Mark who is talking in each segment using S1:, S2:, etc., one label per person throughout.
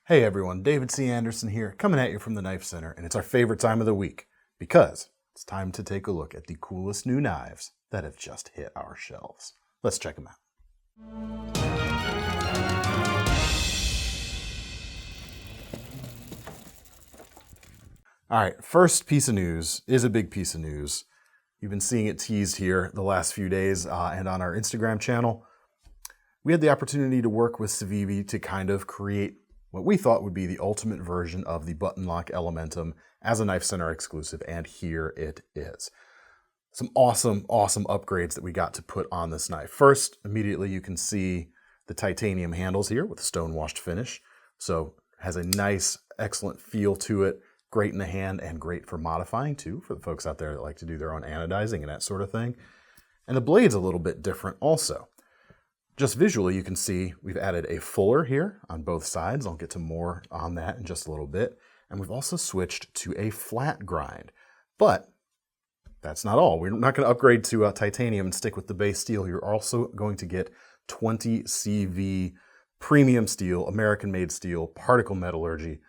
S1: Hey everyone, David C. Anderson here, coming at you from the Knife Center, and it's our favorite time of the week because it's time to take a look at the coolest new knives that have just hit our shelves. Let's check them out. All right, first piece of news is a big piece of news. You've been seeing it teased here the last few days and on our Instagram channel. We had the opportunity to work with CIVIVI to kind of create what we thought would be the ultimate version of the button lock Elementum as a KnifeCenter exclusive, and here it is. Some awesome upgrades that we got to put on this knife. First, immediately you can see the titanium handles here with a stone washed finish. So has a nice, excellent feel to it. Great in the hand and great for modifying too, for the folks out there that like to do their own anodizing and that sort of thing. And the blade's a little bit different also. Just visually, you can see we've added a fuller here on both sides. I'll get to more on that in just a little bit. And we've also switched to a flat grind. But that's not all. We're not going to upgrade to titanium and stick with the base steel. You're also going to get 20 CV premium steel, American-made steel, particle metallurgy.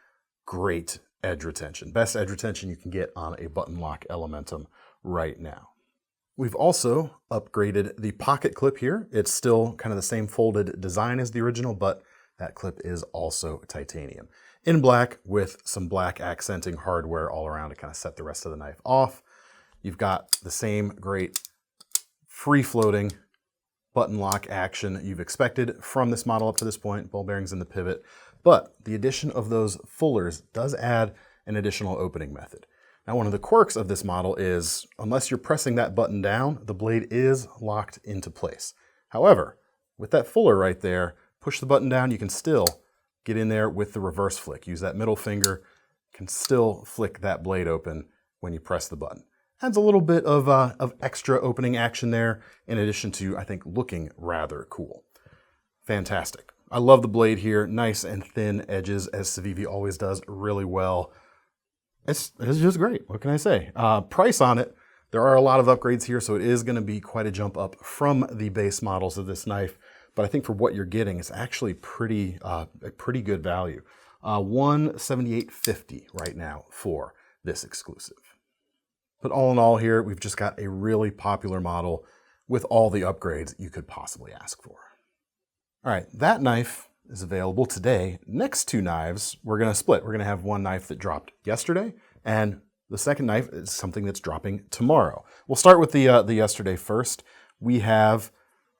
S1: Great edge retention. Best edge retention you can get on a button lock Elementum right now. We've also upgraded the pocket clip here. It's still kind of the same folded design as the original, but that clip is also titanium. In black with some black accenting hardware all around to kind of set the rest of the knife off. You've got the same great free-floating button lock action you've expected from this model up to this point, ball bearings in the pivot, but the addition of those fullers does add an additional opening method. Now, one of the quirks of this model is, unless you're pressing that button down, the blade is locked into place. However, with that fuller right there, push the button down, you can still get in there with the reverse flick. Use that middle finger, can still flick that blade open when you press the button. Adds a little bit of extra opening action there, in addition to, I think, looking rather cool. Fantastic. I love the blade here, nice and thin edges, as CIVIVI always does really well. It's just great. What can I say? Price on it, there are a lot of upgrades here, so it is going to be quite a jump up from the base models of this knife. But I think for what you're getting, it's actually a pretty good value. $178.50 right now for this exclusive. But all in all here, we've just got a really popular model with all the upgrades you could possibly ask for. All right, that knife is available today. Next two knives, we're going to split. We're going to have one knife that dropped yesterday, and the second knife is something that's dropping tomorrow. We'll start with the yesterday first. We have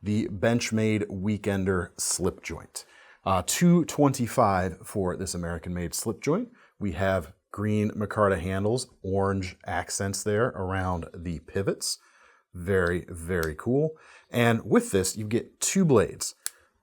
S1: the Benchmade Weekender Slipjoint. $225 for this American-made Slipjoint. We have green micarta handles, orange accents there around the pivots. Very, very cool. And with this, you get two blades.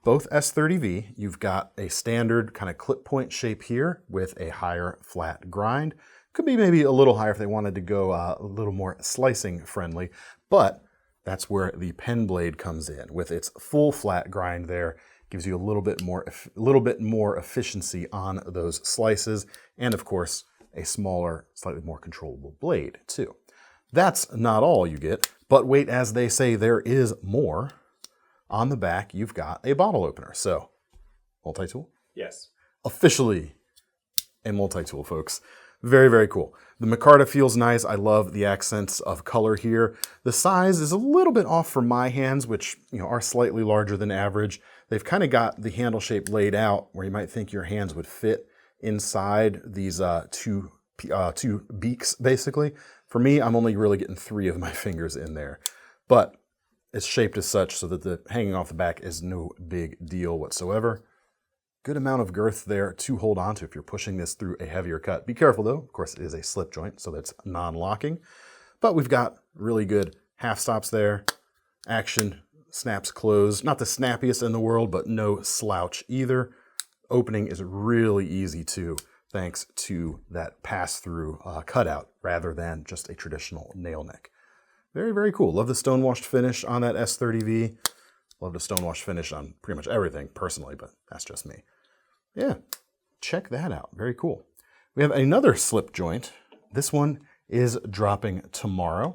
S1: Both S30V, you've got a standard kind of clip point shape here with a higher flat grind. Could be maybe a little higher if they wanted to go a little more slicing friendly, but that's where the pen blade comes in with its full flat grind there. Gives you a little bit more efficiency on those slices, and of course, a smaller, slightly more controllable blade too. That's not all you get, but wait, as they say, there is more. On the back, you've got a bottle opener. So, multi-tool?
S2: Yes.
S1: Officially a multi-tool, folks. Very, very cool. The micarta feels nice. I love the accents of color here. The size is a little bit off for my hands, which are slightly larger than average. They've kind of got the handle shape laid out where you might think your hands would fit inside these two beaks, basically. For me, I'm only really getting 3 of my fingers in there. But it's shaped as such so that the hanging off the back is no big deal whatsoever. Good amount of girth there to hold on to if you're pushing this through a heavier cut. Be careful though, of course it is a slip joint, so that's non-locking. But we've got really good half stops there. Action snaps closed. Not the snappiest in the world, but no slouch either. Opening is really easy too, thanks to that pass-through cutout rather than just a traditional nail neck. Very, very cool. Love the stone-washed finish on that S30V. Love the stone-washed finish on pretty much everything personally, but that's just me. Yeah, check that out. Very cool. We have another slip joint. This one is dropping tomorrow,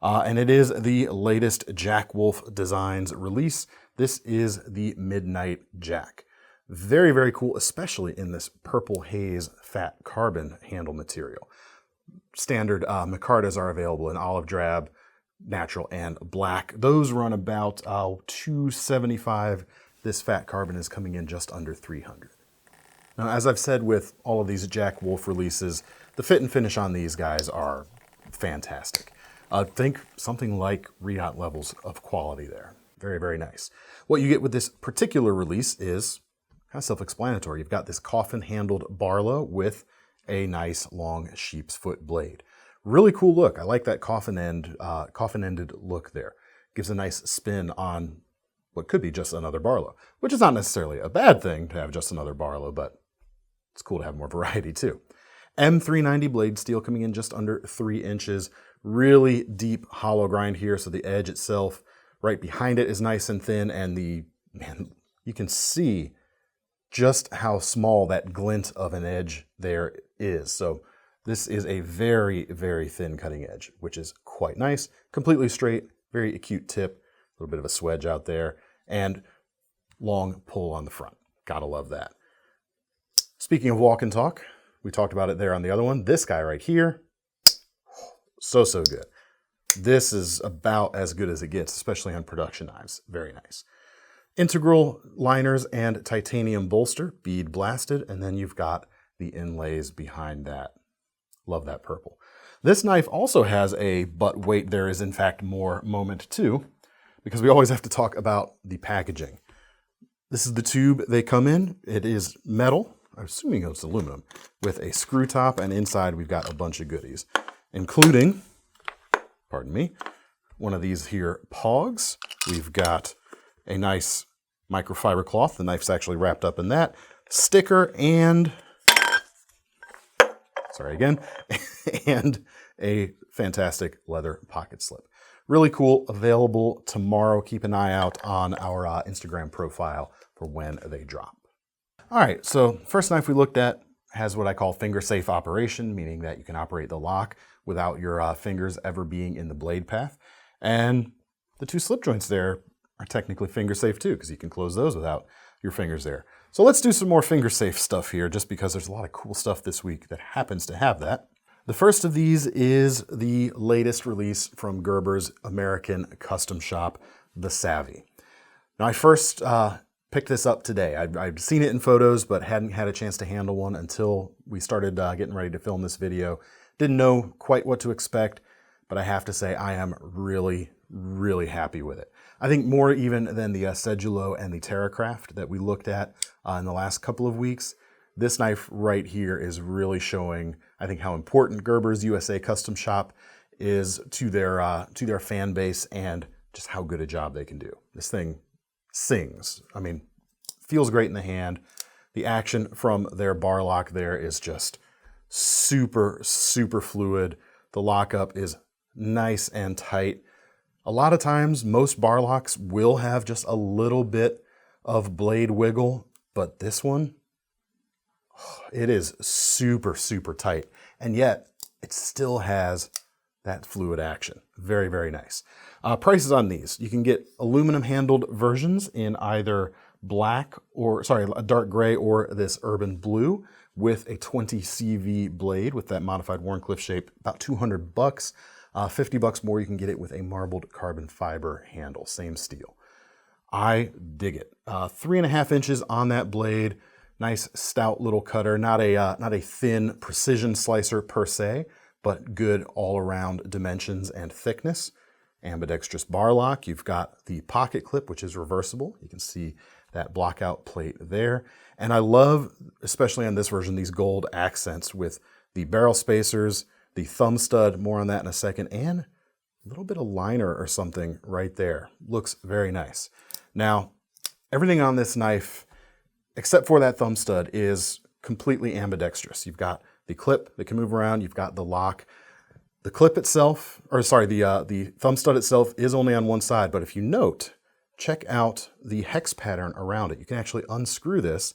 S1: and it is the latest Jack Wolf Designs release. This is the Midnight Jack. Very, very cool, especially in this purple haze fat carbon handle material. Standard micartas are available in olive drab, natural, and black. Those run about $275. This fat carbon is coming in just under $300. Now, as I've said with all of these Jack Wolf releases, the fit and finish on these guys are fantastic. Think something like Riot levels of quality there. Very, very nice. What you get with this particular release is kind of self-explanatory. You've got this coffin-handled Barlow with a nice long sheep's foot blade. Really cool look. I like that coffin-ended look there. Gives a nice spin on what could be just another Barlow, which is not necessarily a bad thing to have just another Barlow, but it's cool to have more variety too. M390 blade steel coming in just under 3 inches. Really deep hollow grind here, so the edge itself right behind it is nice and thin, and you can see just how small that glint of an edge there is. So this is a very, very thin cutting edge, which is quite nice. Completely straight, very acute tip, a little bit of a swedge out there, and long pull on the front. Gotta love that. Speaking of walk and talk, we talked about it there on the other one. This guy right here, so good. This is about as good as it gets, especially on production knives. Very nice. Integral liners and titanium bolster, bead blasted, and then you've got the inlays behind that. Love that purple. This knife also has a but wait, there is in fact more moment too, because we always have to talk about the packaging. This is the tube they come in. It is metal, I'm assuming it's aluminum, with a screw top, and inside we've got a bunch of goodies, including, pardon me, one of these here pogs. We've got a nice microfiber cloth. The knife's actually wrapped up in that. Sticker and, sorry again, and a fantastic leather pocket slip. Really cool, available tomorrow. Keep an eye out on our Instagram profile for when they drop. All right, so first knife we looked at has what I call finger safe operation, meaning that you can operate the lock without your fingers ever being in the blade path. And the 2 slip joints there are technically finger safe too, because you can close those without your fingers there. So let's do some more finger safe stuff here, just because there's a lot of cool stuff this week that happens to have that. The first of these is the latest release from Gerber's American custom shop, the Savvy. Now I first picked this up today. I'd seen it in photos, but hadn't had a chance to handle one until we started getting ready to film this video. Didn't know quite what to expect, but I have to say I am really, really happy with it. I think more even than the Sedulo and the Terracraft that we looked at in the last couple of weeks, this knife right here is really showing, I think, how important Gerber's USA Custom Shop is to their fan base and just how good a job they can do. This thing sings. I mean, feels great in the hand. The action from their bar lock there is just super, super fluid. The lockup is nice and tight. A lot of times, most bar locks will have just a little bit of blade wiggle, but this one, it is super, super tight. And yet, it still has that fluid action. Very, very nice. Prices on these. You can get aluminum handled versions in either a dark gray or this urban blue with a 20 CV blade with that modified Warncliffe shape, about $200. $50 more, you can get it with a marbled carbon fiber handle, same steel. I dig it. 3.5 inches on that blade. Nice stout little cutter. Not a thin precision slicer per se, but good all-around dimensions and thickness. Ambidextrous bar lock. You've got the pocket clip, which is reversible. You can see that blockout plate there. And I love, especially on this version, these gold accents with the barrel spacers, the thumb stud, more on that in a second, and a little bit of liner or something right there. Looks very nice. Now, everything on this knife, except for that thumb stud, is completely ambidextrous. You've got the clip that can move around, you've got the lock. The clip itself, the thumb stud itself is only on one side, but if you note, check out the hex pattern around it. You can actually unscrew this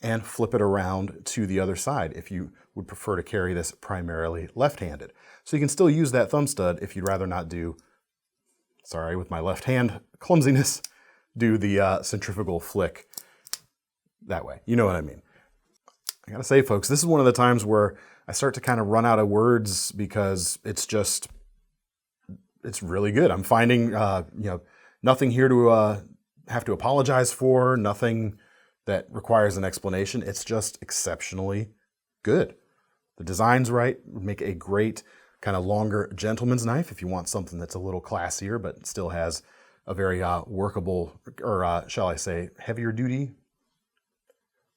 S1: and flip it around to the other side if you would prefer to carry this primarily left-handed. So you can still use that thumb stud if you'd rather not do, sorry, with my left hand clumsiness, do the centrifugal flick that way. You know what I mean. I gotta say, folks, this is one of the times where I start to kind of run out of words because it's really good. I'm finding, nothing here to have to apologize for, nothing that requires an explanation. It's just exceptionally good. The design's right, would make a great kind of longer gentleman's knife if you want something that's a little classier, but still has a very workable, or shall I say, heavier duty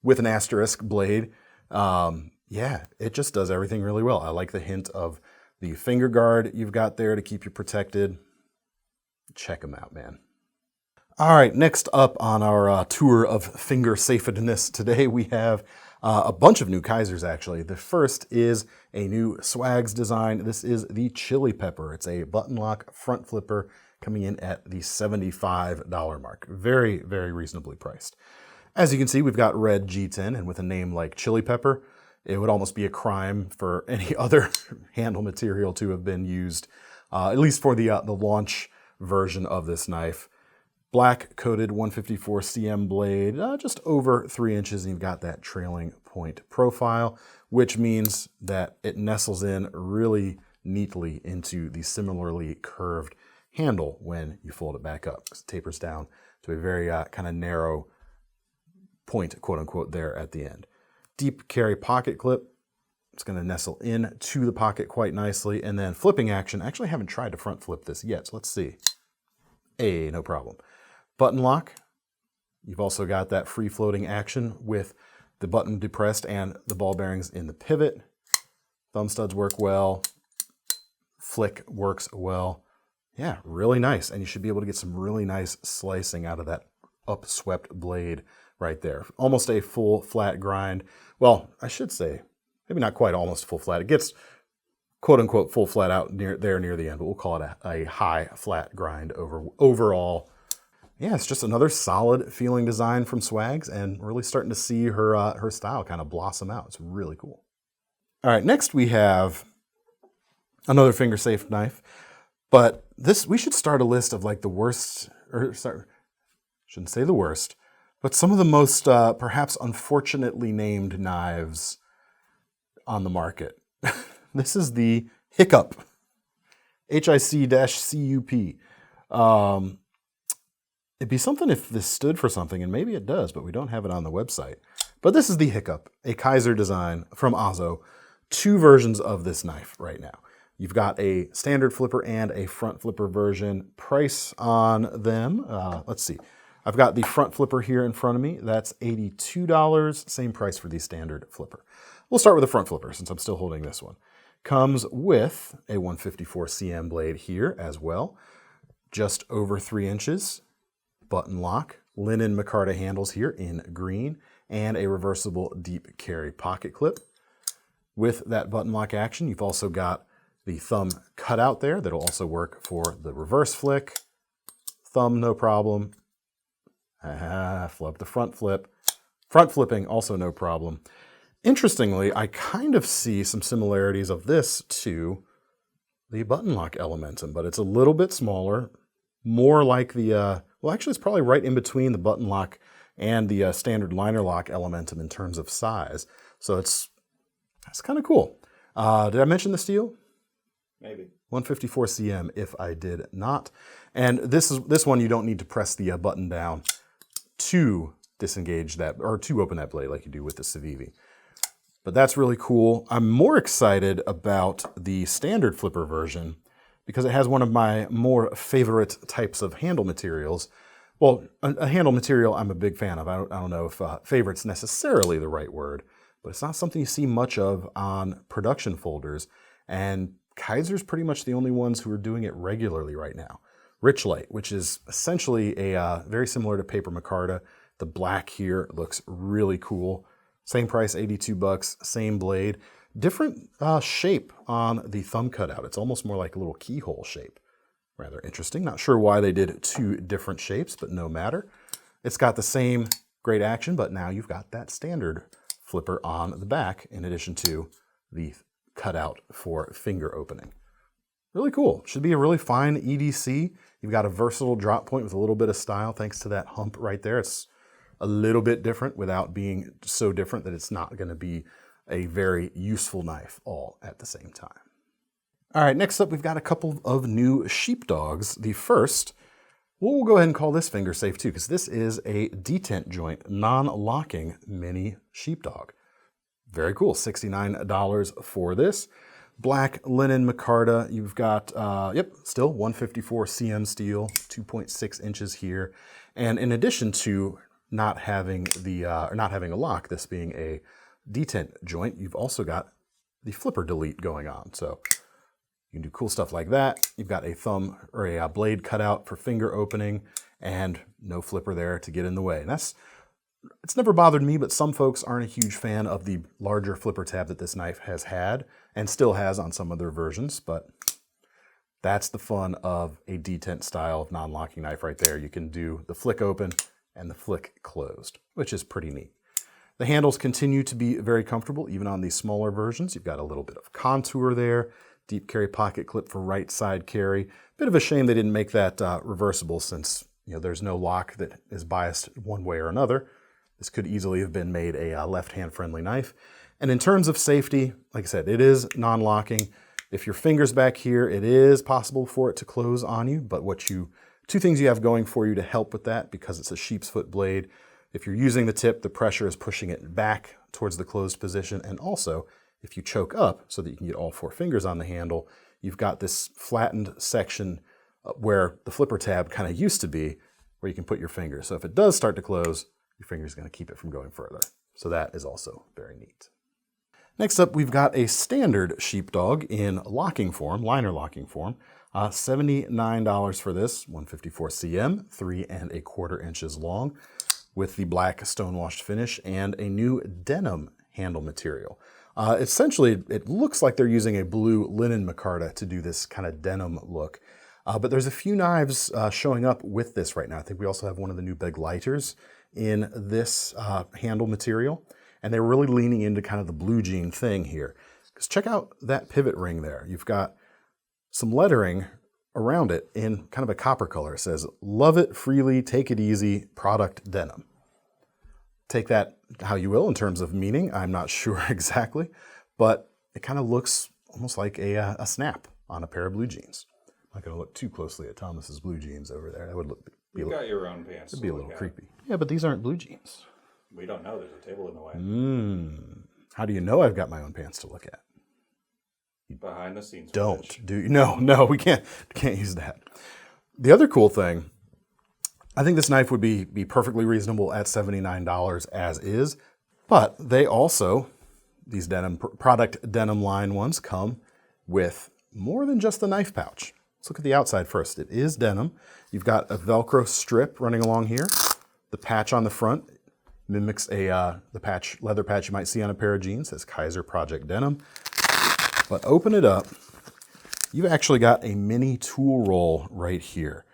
S1: with an asterisk blade. Yeah, it just does everything really well. I like the hint of the finger guard you've got there to keep you protected. Check them out, man. All right, next up on our tour of finger safeness today, we have a bunch of new Kizers, actually. The first is a new Swags design. This is the Chili Pepper. It's a button lock front flipper coming in at the $75 mark. Very, very reasonably priced. As you can see, we've got red G10, and with a name like Chili Pepper, it would almost be a crime for any other handle material to have been used, at least for the launch version of this knife. Black coated 154 cm blade, just over 3 inches, and you've got that trailing point profile, which means that it nestles in really neatly into the similarly curved handle when you fold it back up. It tapers down to a very kind of narrow point, quote unquote, there at the end. Deep carry pocket clip. It's going to nestle in to the pocket quite nicely. And then flipping action. I actually haven't tried to front flip this yet, so let's see. Hey, no problem. Button lock. You've also got that free floating action with the button depressed and the ball bearings in the pivot. Thumb studs work well. Flick works well. Yeah, really nice. And you should be able to get some really nice slicing out of that upswept blade right there. Almost a full flat grind. Well, I should say, maybe not quite almost full flat. It gets quote unquote full flat out near the end, but we'll call it a high flat grind overall. Yeah, it's just another solid feeling design from Swags, and we're really starting to see her style kind of blossom out. It's really cool. All right, next we have another finger safe knife, but we should start a list of like the worst, or sorry, shouldn't say the worst, but some of the most perhaps unfortunately named knives on the market. This is the HIC-CUP, HIC-CUP. It'd be something if this stood for something, and maybe it does, but we don't have it on the website. But this is the HIC-CUP, a Kizer design from Ozzo. Two versions of this knife right now. You've got a standard flipper and a front flipper version. Price on them, let's see. I've got the front flipper here in front of me. That's $82, same price for the standard flipper. We'll start with the front flipper since I'm still holding this one. Comes with a 154 cm blade here as well. Just over 3 inches. Button lock, linen micarta handles here in green, and a reversible deep carry pocket clip. With that button lock action, you've also got the thumb cutout there that'll also work for the reverse flick. Thumb, no problem. Flip the front flip. Front flipping, also no problem. Interestingly, I kind of see some similarities of this to the button lock Elementum, but it's a little bit smaller, more like the, well, actually it's probably right in between the button lock and the standard liner lock Elementum in terms of size. So that's kind of cool. Did I mention the steel?
S2: Maybe.
S1: 154 cm if I did not. And this one you don't need to press the button down to disengage that, or to open that blade like you do with the CIVIVI. But that's really cool. I'm more excited about the standard flipper version because it has one of my more favorite types of handle materials. Well, a handle material I'm a big fan of. I don't know if favorite's necessarily the right word, but it's not something you see much of on production folders. And Kizer's pretty much the only ones who are doing it regularly right now. Richlight, which is essentially a very similar to paper micarta. The black here looks really cool. Same price, $82, same blade. Different shape on the thumb cutout. It's almost more like a little keyhole shape. Rather interesting. Not sure why they did two different shapes, but no matter. It's got the same great action, but now you've got that standard flipper on the back in addition to the cutout for finger opening. Really cool. Should be a really fine EDC. You've got a versatile drop point with a little bit of style thanks to that hump right there. It's a little bit different without being so different that it's not going to be a very useful knife all at the same time. All right, next up we've got a couple of new Sheepdogs. The first, we'll go ahead and call this finger safe too, because this is a detent joint, non-locking mini Sheepdog. Very cool, $69 for this. Black linen micarta, you've got, still 154 cm steel, 2.6 inches here. And in addition to not having a lock, this being a detent joint, you've also got the flipper delete going on. So you can do cool stuff like that. You've got a thumb or a blade cutout for finger opening and no flipper there to get in the way. And it's never bothered me, but some folks aren't a huge fan of the larger flipper tab that this knife has had and still has on some of their versions, but that's the fun of a detent style of non-locking knife right there. You can do the flick open and the flick closed, which is pretty neat. The handles continue to be very comfortable, even on these smaller versions. You've got a little bit of contour there, deep carry pocket clip for right side carry. Bit of a shame they didn't make that reversible since there's no lock that is biased one way or another. This could easily have been made a left-hand friendly knife. And in terms of safety, like I said, it is non-locking. If your finger's back here, it is possible for it to close on you, but two things you have going for you to help with that, because it's a sheep's foot blade. If you're using the tip, the pressure is pushing it back towards the closed position. And also, if you choke up so that you can get all 4 fingers on the handle, you've got this flattened section where the flipper tab kind of used to be, where you can put your fingers. So if it does start to close, your finger's going to keep it from going further. So that is also very neat. Next up, we've got a standard Sheepdog in locking form, liner locking form. $79 for this, 154 cm, 3¼ inches long, with the black stonewashed finish and a new denim handle material. Essentially, it looks like they're using a blue linen micarta to do this kind of denim look. But there's a few knives showing up with this right now. I think we also have one of the new Begleiters in this handle material. And they're really leaning into kind of the blue jean thing here. Because check out that pivot ring there. You've got some lettering around it in kind of a copper color. It says, "Love it freely, take it easy, product denim." Take that how you will in terms of meaning. I'm not sure exactly, but it kind of looks almost like a snap on a pair of blue jeans. I'm not going to look too closely at Thomas's blue jeans over there. That would
S2: You got your own pants.
S1: It'd be a little creepy. Yeah, but these aren't blue jeans.
S2: We don't know. There's a table in the way.
S1: How do you know I've got my own pants to look at?
S2: Behind the scenes.
S1: Don't do. No, we can't use that. The other cool thing, I think this knife would be perfectly reasonable at $79 as is, but they also, these denim product denim line ones, come with more than just the knife pouch. Let's look at the outside first. It is denim. You've got a Velcro strip running along here. The patch on the front mimics the leather patch you might see on a pair of jeans. It says Kizer Project Denim. But open it up, you've actually got a mini tool roll right here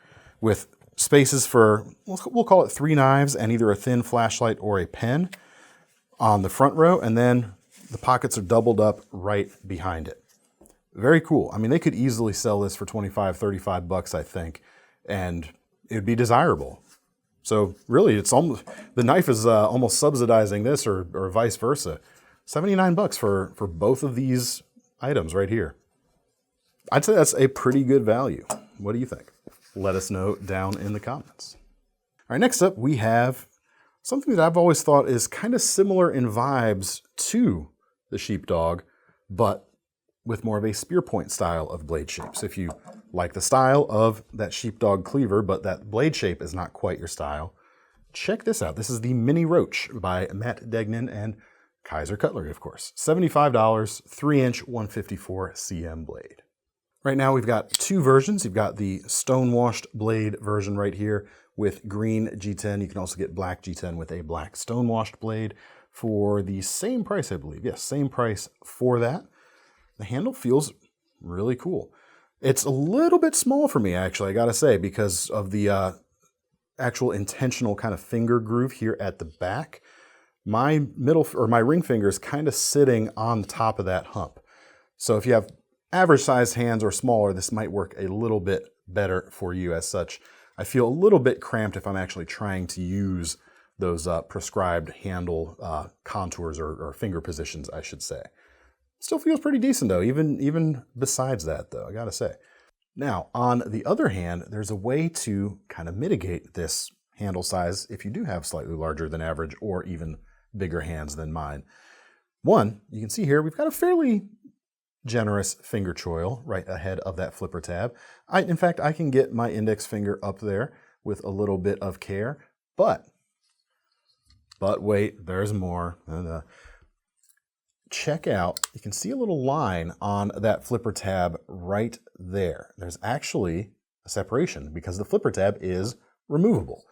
S1: with spaces for, we'll call it 3 knives and either a thin flashlight or a pen on the front row, and then the pockets are doubled up right behind it. Very cool. I mean, they could easily sell this for 25, 35 bucks, I think, and it would be desirable. So really, it's almost, the knife is almost subsidizing this, or vice versa. 79 bucks for both of these items right here. I'd say that's a pretty good value. What do you think? Let us know down in the comments. All right, next up we have something that I've always thought is kind of similar in vibes to the Sheepdog, but with more of a spear point style of blade shape. So if you like the style of that Sheepdog cleaver, but that blade shape is not quite your style, check this out. This is the Mini Roach by Matt Degnan and Kizer Cutlery, of course. $75, 3-inch, 154 cm blade. Right now we've got 2 versions. You've got the stonewashed blade version right here with green G10. You can also get black G10 with a black stonewashed blade for the same price, I believe. Yes, same price for that. The handle feels really cool. It's a little bit small for me, actually, I gotta say, because of the actual intentional kind of finger groove here at the back. My my ring finger is kind of sitting on the top of that hump. So if you have average sized hands or smaller, this might work a little bit better for you. As such, I feel a little bit cramped if I'm actually trying to use those prescribed handle contours or finger positions, I should say. Still feels pretty decent though, even besides that though, I gotta say. Now, on the other hand, there's a way to kind of mitigate this handle size if you do have slightly larger than average or even bigger hands than mine. One, you can see here, we've got a fairly generous finger choil right ahead of that flipper tab. In fact, I can get my index finger up there with a little bit of care, but wait, there's more. Check out, you can see a little line on that flipper tab right there. There's actually a separation because the flipper tab is removable.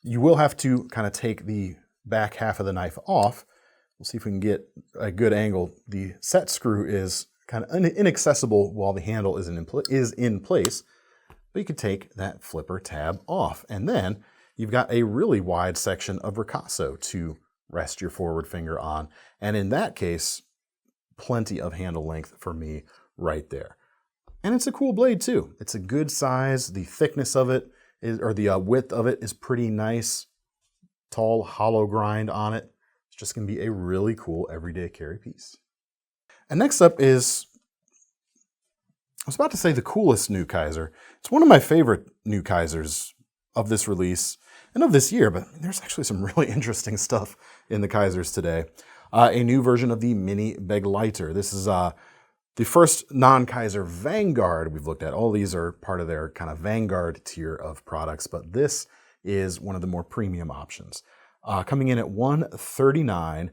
S1: You will have to kind of take the back half of the knife off. We'll see if we can get a good angle. The set screw is kind of inaccessible while the handle is in place, but you can take that flipper tab off. And then you've got a really wide section of ricasso to rest your forward finger on. And in that case, plenty of handle length for me right there. And it's a cool blade too. It's a good size. The thickness of it or the width of it is pretty nice. Tall, hollow grind on it. It's just gonna be a really cool everyday carry piece. And next up is, I was about to say the coolest new Kizer. It's one of my favorite new Kizers of this release and of this year, but there's actually some really interesting stuff in the Kizers today. A new version of the Mini Beglieter. This is the first non-Kizer Vanguard we've looked at. All these are part of their kind of Vanguard tier of products, but this is one of the more premium options. Coming in at $139.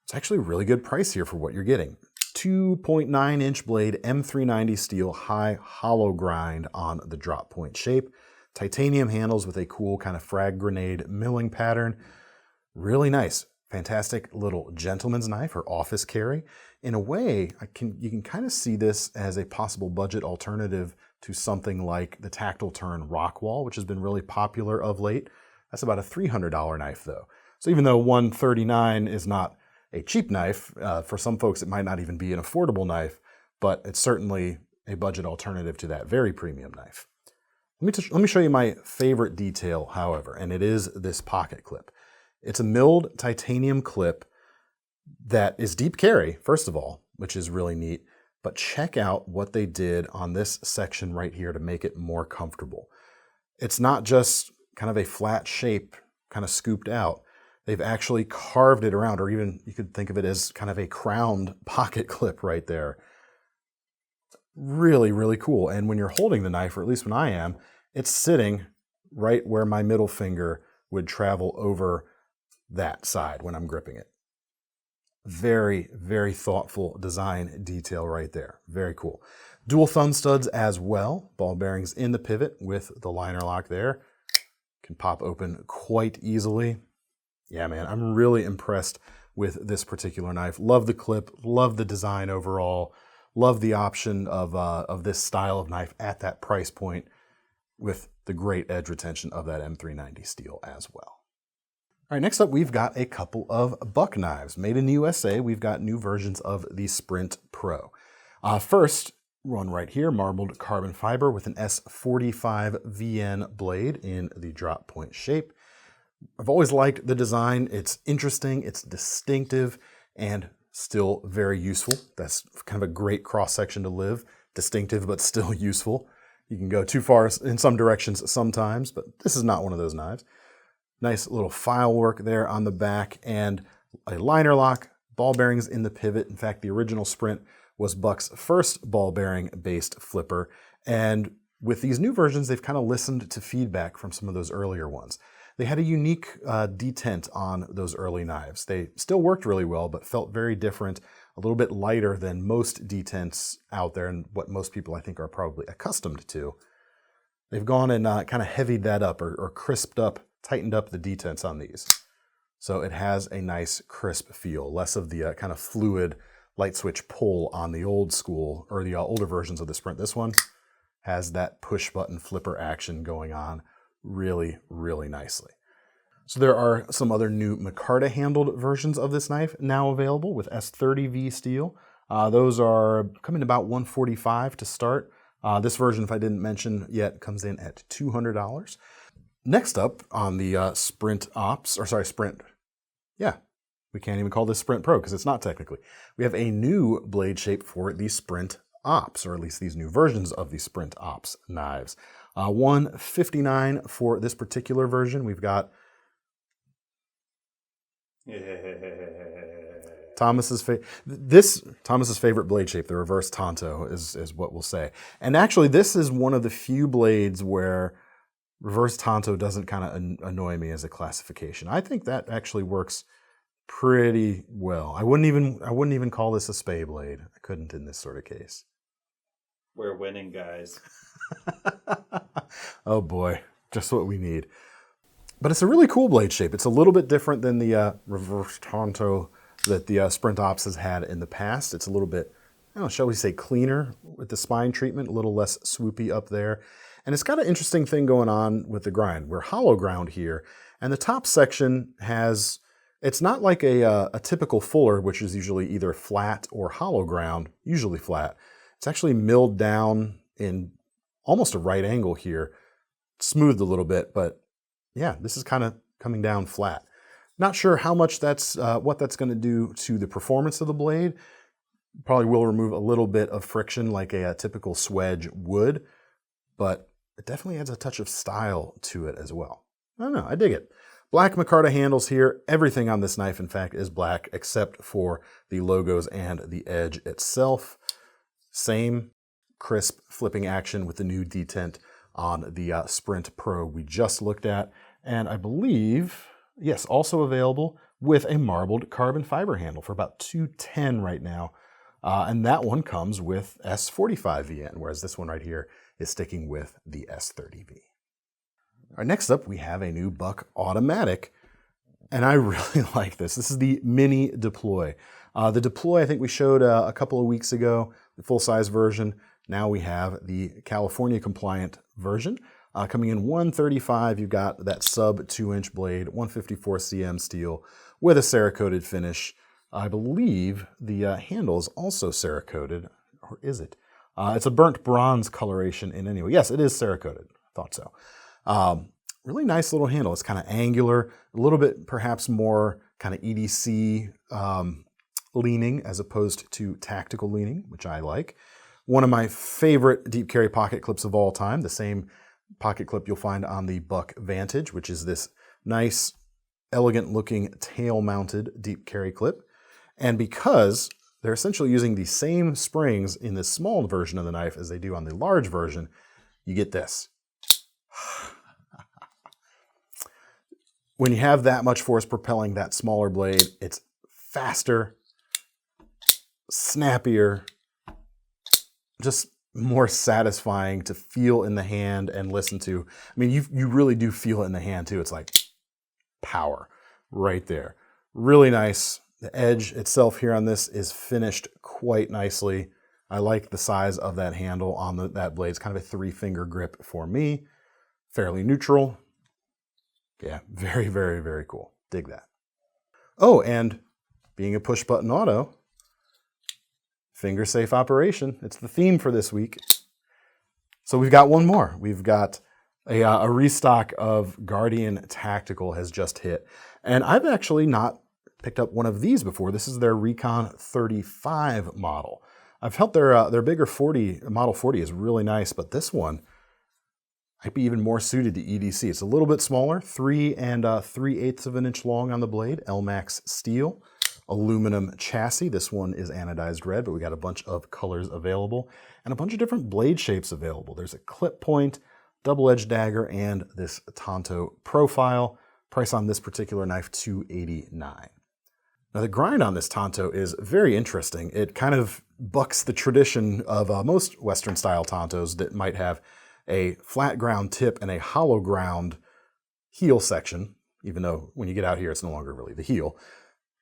S1: It's actually a really good price here for what you're getting. 2.9 inch blade, M390 steel, high hollow grind on the drop point shape. Titanium handles with a cool kind of frag grenade milling pattern. Really nice. Fantastic little gentleman's knife or office carry. In a way, you can kind of see this as a possible budget alternative to something like the Tactile Turn Rockwall, which has been really popular of late. That's about a $300 knife though. So even though $139 is not a cheap knife, for some folks it might not even be an affordable knife, but it's certainly a budget alternative to that very premium knife. Let me show you my favorite detail, however, and it is this pocket clip. It's a milled titanium clip that is deep carry, first of all, which is really neat, but check out what they did on this section right here to make it more comfortable. It's not just kind of a flat shape, kind of scooped out. They've actually carved it around, or even you could think of it as kind of a crowned pocket clip right there. Really, really cool. And when you're holding the knife, or at least when I am, it's sitting right where my middle finger would travel over that side when I'm gripping it. Very, very thoughtful design detail right there. Very cool. Dual thumb studs as well. Ball bearings in the pivot with the liner lock there. Can pop open quite easily. Yeah, man, I'm really impressed with this particular knife. Love the clip, love the design overall, love the option of this style of knife at that price point with the great edge retention of that M390 steel as well. All right, next up, we've got a couple of buck knives. Made in the USA, we've got new versions of the Sprint Pro. First, one right here, marbled carbon fiber with an S45 VN blade in the drop point shape. I've always liked the design. It's interesting, it's distinctive, and still very useful. That's kind of a great cross-section to live. Distinctive, but still useful. You can go too far in some directions sometimes, but this is not one of those knives. Nice little file work there on the back and a liner lock, ball bearings in the pivot. In fact, the original Sprint was Buck's first ball bearing based flipper. And with these new versions, they've kind of listened to feedback from some of those earlier ones. They had a unique detent on those early knives. They still worked really well, but felt very different, a little bit lighter than most detents out there and what most people I think are probably accustomed to. They've gone and kind of heavied that up or crisped up, tightened up the detents on these. So it has a nice crisp feel, less of the kind of fluid light switch pull on the old school or the older versions of the Sprint. This one has that push button flipper action going on really, really nicely. So there are some other new micarta handled versions of this knife now available with S30V steel. Those are coming about $145 to start. This version, if I didn't mention yet, comes in at $200. Next up on the Sprint, yeah, we can't even call this Sprint Pro because it's not technically. We have a new blade shape for the Sprint Ops, or at least these new versions of the Sprint Ops knives. $159 for this particular version. We've got Thomas's favorite blade shape, the reverse tanto, is what we'll say. And actually, this is one of the few blades where reverse tanto doesn't kind of annoy me as a classification. I think that actually works pretty well. I wouldn't even call this a spay blade. I couldn't in this sort of case.
S2: We're winning, guys.
S1: Oh boy, just what we need. But it's a really cool blade shape. It's a little bit different than the reverse tanto that the Sprint Ops has had in the past. It's a little bit, I don't know, shall we say cleaner with the spine treatment, a little less swoopy up there. And it's got an interesting thing going on with the grind. We're hollow ground here, and the top section has, it's not like a typical fuller, which is usually either flat or hollow ground, usually flat. It's actually milled down in almost a right angle here, smoothed a little bit, but yeah, this is kind of coming down flat. Not sure how much that's, what that's going to do to the performance of the blade. Probably will remove a little bit of friction like a typical swedge would, but it definitely adds a touch of style to it as well. I don't know, I dig it. Black micarta handles here. Everything on this knife, in fact, is black except for the logos and the edge itself. Same crisp flipping action with the new detent on the Sprint Pro we just looked at. And I believe, yes, also available with a marbled carbon fiber handle for about $210 right now. And that one comes with S45VN, whereas this one right here is sticking with the S30V. All right, next up, we have a new Buck Automatic, and I really like this. This is the Mini Deploy. The Deploy, I think we showed a couple of weeks ago, the full-size version. Now we have the California-compliant version. Coming in $135, you've got that sub 2-inch blade, 154 cm steel with a Cerakoted finish. I believe the handle is also Cerakoted, or is it? It's a burnt bronze coloration in any way. Yes, it is Cerakoted. Thought so. Really nice little handle. It's kind of angular, a little bit perhaps more kind of EDC leaning as opposed to tactical leaning, which I like. One of my favorite deep carry pocket clips of all time, the same pocket clip you'll find on the Buck Vantage, which is this nice, elegant looking tail mounted deep carry clip. And because they're essentially using the same springs in this small version of the knife as they do on the large version, you get this. When you have that much force propelling that smaller blade, it's faster, snappier, just more satisfying to feel in the hand and listen to. I mean, you really do feel it in the hand too. It's like power right there. Really nice. The edge itself here on this is finished quite nicely. I like the size of that handle on that blade. It's kind of a 3-finger grip for me. Fairly neutral. Yeah, very, very, very cool. Dig that. Oh, and being a push button auto, finger safe operation. It's the theme for this week. So we've got one more. We've got a restock of Guardian Tactical has just hit. And I've actually not picked up one of these before. This is their Recon 35 model. I've felt their bigger 40, Model 40 is really nice, but this one might be even more suited to EDC. It's a little bit smaller, 3 3/8 of an inch long on the blade, LMAX steel, aluminum chassis. This one is anodized red, but we got a bunch of colors available and a bunch of different blade shapes available. There's a clip point, double-edged dagger, and this Tanto profile. Price on this particular knife, $289. Now the grind on this Tanto is very interesting. It kind of bucks the tradition of most Western style Tantos that might have a flat ground tip and a hollow ground heel section, even though when you get out here it's no longer really the heel.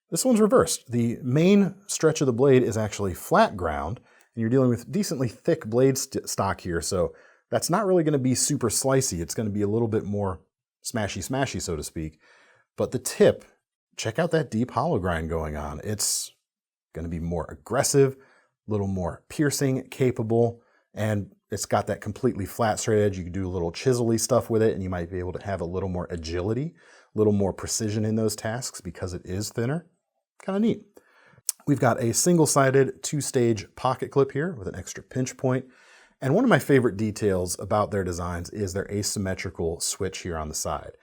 S1: This one's reversed. The main stretch of the blade is actually flat ground, and you're dealing with decently thick blade stock here, so that's not really going to be super slicey. It's going to be a little bit more smashy, so to speak. But the tip, check out that deep hollow grind going on. It's going to be more aggressive, a little more piercing capable, and it's got that completely flat straight edge. You can do a little chisel-y stuff with it, and you might be able to have a little more agility, a little more precision in those tasks because it is thinner. Kind of neat. We've got a single-sided 2-stage pocket clip here with an extra pinch point. And one of my favorite details about their designs is their asymmetrical switch here on the side.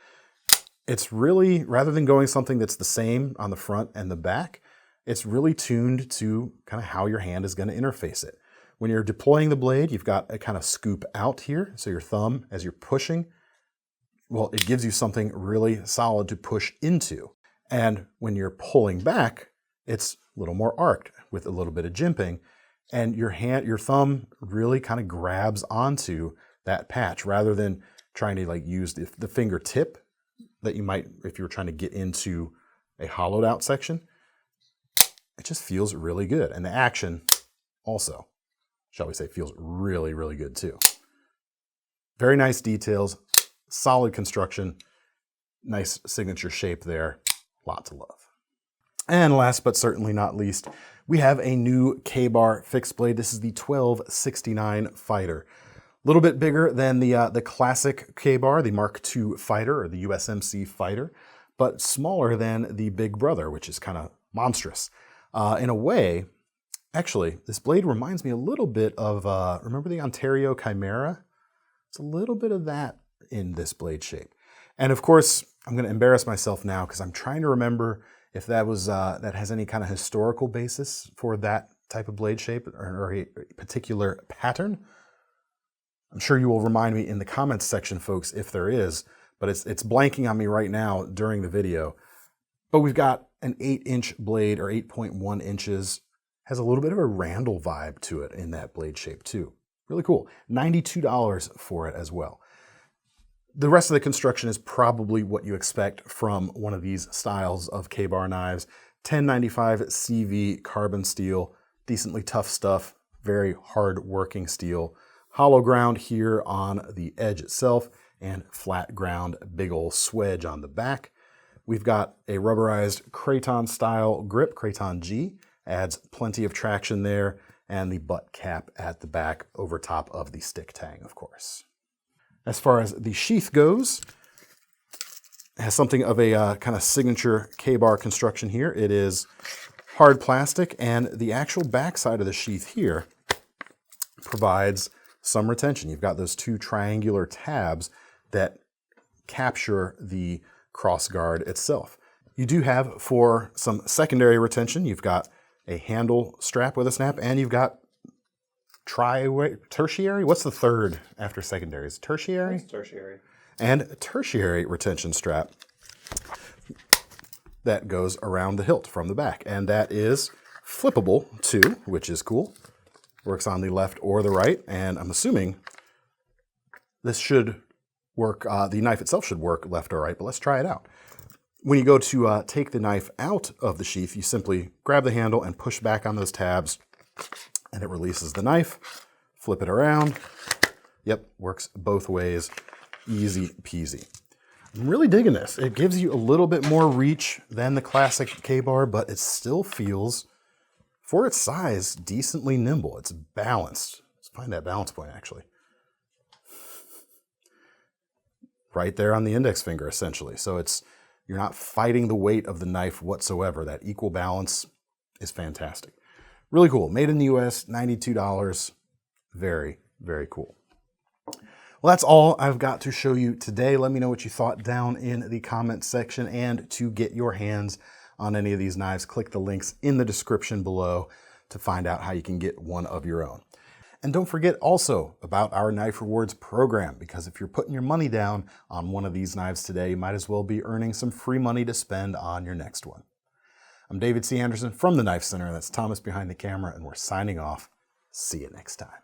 S1: It's really, rather than going something that's the same on the front and the back, it's really tuned to kind of how your hand is going to interface it. When you're deploying the blade, you've got a kind of scoop out here. So your thumb, as you're pushing, well, it gives you something really solid to push into. And when you're pulling back, it's a little more arced with a little bit of jimping. And your thumb really kind of grabs onto that patch rather than trying to like use the fingertip that you might if you were trying to get into a hollowed out section. It just feels really good. And the action also, shall we say, feels really, really good too. Very nice details, solid construction, nice signature shape there, lot to love. And last but certainly not least, we have a new K-bar fixed blade. This is the 1269 Fighter. A little bit bigger than the classic K-bar, the Mark II Fighter or the USMC Fighter, but smaller than the Big Brother, which is kind of monstrous. In a way, actually, this blade reminds me a little bit of, remember the Ontario Chimera? It's a little bit of that in this blade shape. And of course, I'm going to embarrass myself now because I'm trying to remember if that was that has any kind of historical basis for that type of blade shape or a particular pattern. I'm sure you will remind me in the comments section, folks, if there is, but it's blanking on me right now during the video. But we've got an 8-inch blade, or 8.1 inches. Has a little bit of a Randall vibe to it in that blade shape too. Really cool. $92 for it as well. The rest of the construction is probably what you expect from one of these styles of K-bar knives. 1095 CV carbon steel, decently tough stuff, very hard working steel. Hollow ground here on the edge itself and flat ground, big ol' swedge on the back. We've got a rubberized Kraton style grip, Kraton G, adds plenty of traction there, and the butt cap at the back over top of the stick tang, of course. As far as the sheath goes, it has something of a kind of signature K-bar construction here. It is hard plastic, and the actual backside of the sheath here provides some retention. You've got those two triangular tabs that capture the cross guard itself. You do have, for some secondary retention, you've got a handle strap with a snap, and you've got tertiary? What's the third after secondaries? Tertiary?
S2: That's tertiary.
S1: And a tertiary retention strap that goes around the hilt from the back. And that is flippable too, which is cool. Works on the left or the right, and I'm assuming this should work, the knife itself should work left or right, but let's try it out. When you go to take the knife out of the sheath, you simply grab the handle and push back on those tabs, and it releases the knife. Flip it around. Yep, works both ways. Easy peasy. I'm really digging this. It gives you a little bit more reach than the classic K-bar, but it still feels, for its size, decently nimble. It's balanced. Let's find that balance point, actually. Right there on the index finger, essentially. So you're not fighting the weight of the knife whatsoever. That equal balance is fantastic. Really cool. Made in the US, $92. Very, very cool. Well, that's all I've got to show you today. Let me know what you thought down in the comments section. And to get your hands on any of these knives, click the links in the description below to find out how you can get one of your own. And don't forget also about our Knife Rewards program, because if you're putting your money down on one of these knives today, you might as well be earning some free money to spend on your next one. I'm David C. Anderson from the KnifeCenter. That's Thomas behind the camera, and we're signing off. See you next time.